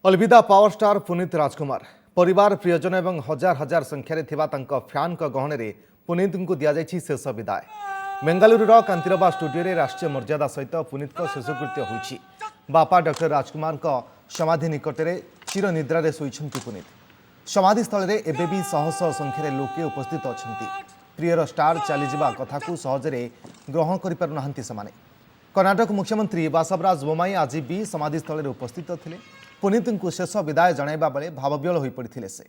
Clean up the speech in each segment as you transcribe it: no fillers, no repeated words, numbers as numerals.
अलविदा power star Puneet राजकुमार परिवार प्रियजन और हजार हजार संख्यार फैन गहन में पुनीत को दि जाएगी शेष विदाय। बेंगालुरुर कांतिरबा स्टूडियो रे राष्ट्रीय मर्यादा सहित पुनीत शेषकृत्य होइछि। बापा डॉक्टर राजकुमार समाधि निकट में चिर निद्रा शोइछन्ति पुनीत। समाधि स्थल में एबेबी शह शह संख्यार लोके उपस्थित अच्छा। प्रियर स्टार चलीजा कथा को सहजरे ग्रहण कर कर्नाटक मुख्यमंत्री बासवराज बोम्माई आज भी समाधिस्थल में उपस्थित थे। पुनीत को शेष विदाय जणाइबा बेले भावविहल हो पड़ते से।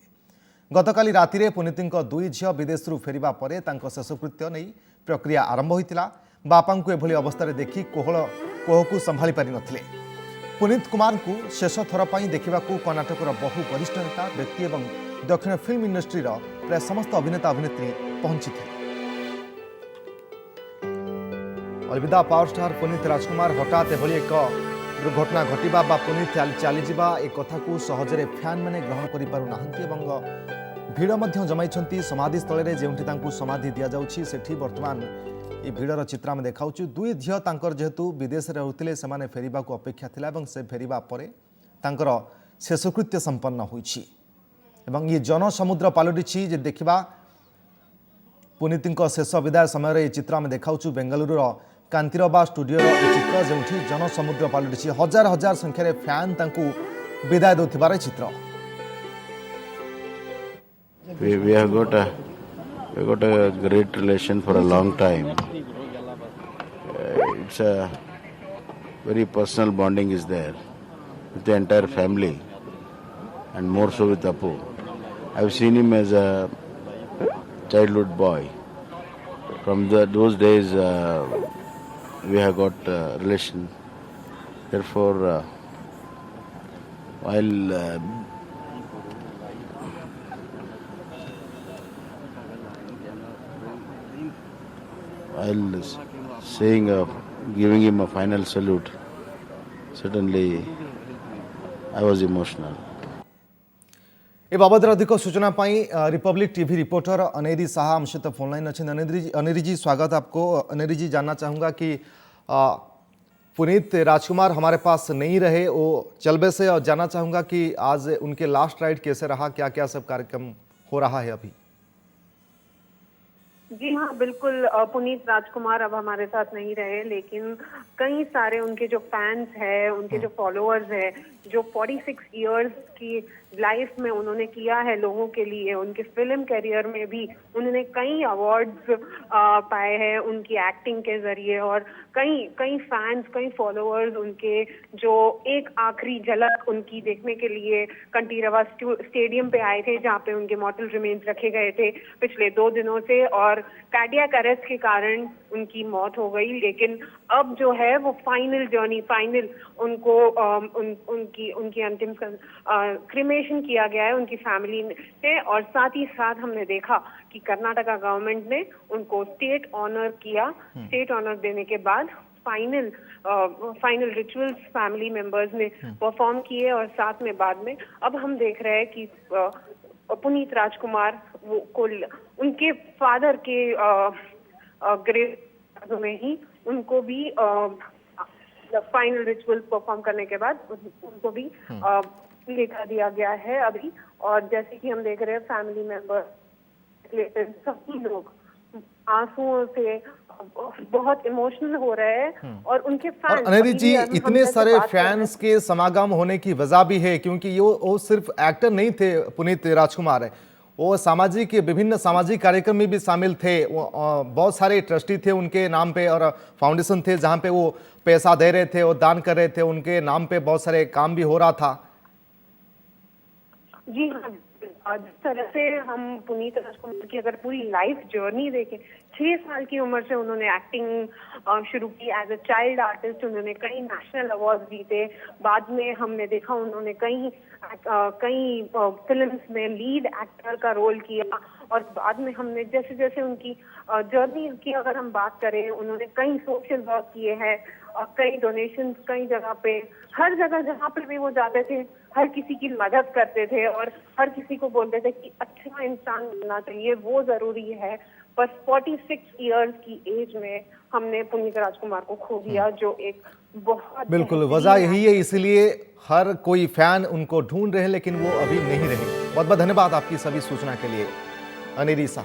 गतकाली राति पुनीत दुई झील विदेश फेरिबा परे तांको शेषकृत्य नहीं प्रक्रिया आरंभ होता। बापा को एभली अवस्था देखि कोह को संभाली पारि नथिले। पुनीत कुमार को शेष थर पर देखा कर्नाटकर बहु वरिष्ठ नेता व्यक्ति और दक्षिण फिल्म इंडस्ट्री प्राय समस्त अभिनेता अभिनेत्री पहुंची थे। अलविदा पावर स्टार पुनीत राजकुमार हठात एभली एक दुर्घटना घटवा बा पुनीत चलीजा ए कथा को सहजरे फैन मैंने ग्रहण कर भिड़ जमाई समाधि स्थल में जो समाधि दि जाऊँगी से बर्तमान ये भिड़र चित्र आम देखा। दुई झील जेहेतु विदेश में रोते से फेरिबा को अपेक्षा थिला एवं से फेरिबा परे तांकर शेषकृत्य संपन्न होइछि एवं ये जनसमुद्र पलटि देखा पुनीत शेष विदाय समय ये चित्र आम देखा। बेंगालुरुर कांतिरबा स्टूडियो चित्र जो जनसमुद्र पलटि हजार हजार संख्यार फैन विदाय दौथिबार चित्र। We have got a great relation for a long time. It's a very personal bonding is there with the entire family and more so with Apu. I've seen him as a childhood boy. From those days we have got a relation. Therefore, while giving him a final salute, certainly I was emotional. ए बाबद अधिक सूचना Republic TV reporter Aneri Shah हम सहित phone line अच्छे। अनेरी जी स्वागत आपको। अनेरी जी जानना चाहूँगा कि पुनीत राजकुमार हमारे पास नहीं रहे वो चलबे से, और जानना चाहूँगा कि आज उनके लास्ट राइड कैसे रहा, क्या क्या सब कार्यक्रम हो रहा है अभी। जी हाँ, बिल्कुल। पुनीत राजकुमार अब हमारे साथ नहीं रहे, लेकिन कई सारे उनके जो फैंस हैं, उनके जो फॉलोअर्स हैं, जो 46 इयर्स की लाइफ में उन्होंने किया है लोगों के लिए, उनके फिल्म करियर में भी उन्होंने कई अवार्ड्स पाए हैं उनकी एक्टिंग के जरिए, और कई फैंस, कई फॉलोअर्स उनके जो एक आखिरी झलक उनकी देखने के लिए कंटीरवा स्टेडियम पे आए थे, जहाँ पे उनके मॉर्टल रिमेन्स रखे गए थे पिछले 2 दिनों से, और कार्डियक अरेस्ट के कारण उनकी मौत हो गई। लेकिन अब जो है वो फाइनल जर्नी, फाइनल उनको उनकी अंतिम क्रिमेशन किया गया है उनकी फैमिली ने, और साथ ही साथ हमने देखा कि कर्नाटका गवर्नमेंट ने उनको स्टेट ऑनर किया। स्टेट ऑनर देने के बाद फाइनल रिचुअल्स फैमिली मेंबर्स ने परफॉर्म किए, और साथ में बाद में अब हम देख रहे हैं कि पुनीत राजकुमार को उनके फादर के ग्रेव में ही उनको भी फाइनल रिचुअल परफॉर्म करने के बाद उनको भी लेखा दिया गया है अभी। और जैसे कि हम देख रहे हैं फैमिली मेंबर सभी लोग आंसुओं से बहुत इमोशनल हो रहे हैं, और उनके फैंस। अनेरी जी, इतने सारे फैंस के समागम होने की वजह भी है क्योंकि वो सिर्फ एक्टर नहीं थे पुनीत राजकुमार, वो विभिन्न सामाजिक कार्यक्रम में भी शामिल थे। बहुत सारे ट्रस्टी थे उनके नाम पे, और फाउंडेशन थे जहाँ पे वो पैसा दे रहे थे और दान कर रहे थे, उनके नाम पे बहुत सारे काम भी हो रहा था। जी हाँ, जिस तरह से हम पुनीत राजकुमार की अगर पूरी लाइफ जर्नी देखें, 6 साल की उम्र से उन्होंने एक्टिंग शुरू की एज अ चाइल्ड आर्टिस्ट। उन्होंने कई नेशनल अवार्ड जीते, बाद में हमने देखा उन्होंने कई फिल्म्स में लीड एक्टर का रोल किया, और बाद में हमने जैसे जैसे उनकी जर्नी की अगर हम बात करें, उन्होंने कई सोशल वर्क किए हैं, कई डोनेशंस कई जगह पे, हर जगह जहाँ पे भी वो जाते थे हर किसी की मदद करते थे, और हर किसी को बोलते थे कि अच्छा इंसान बनना चाहिए, वो जरूरी है। बस 46 इयर्स की एज में हमने पुनीत राजकुमार को खो दिया, जो एक बहुत बिल्कुल, बेहतरीन वजह यही है, इसीलिए हर कोई फैन उनको ढूंढ रहे हैं, लेकिन वो अभी नहीं रहे। बहुत बहुत धन्यवाद आपकी सभी सूचना के लिए अनिरीसा।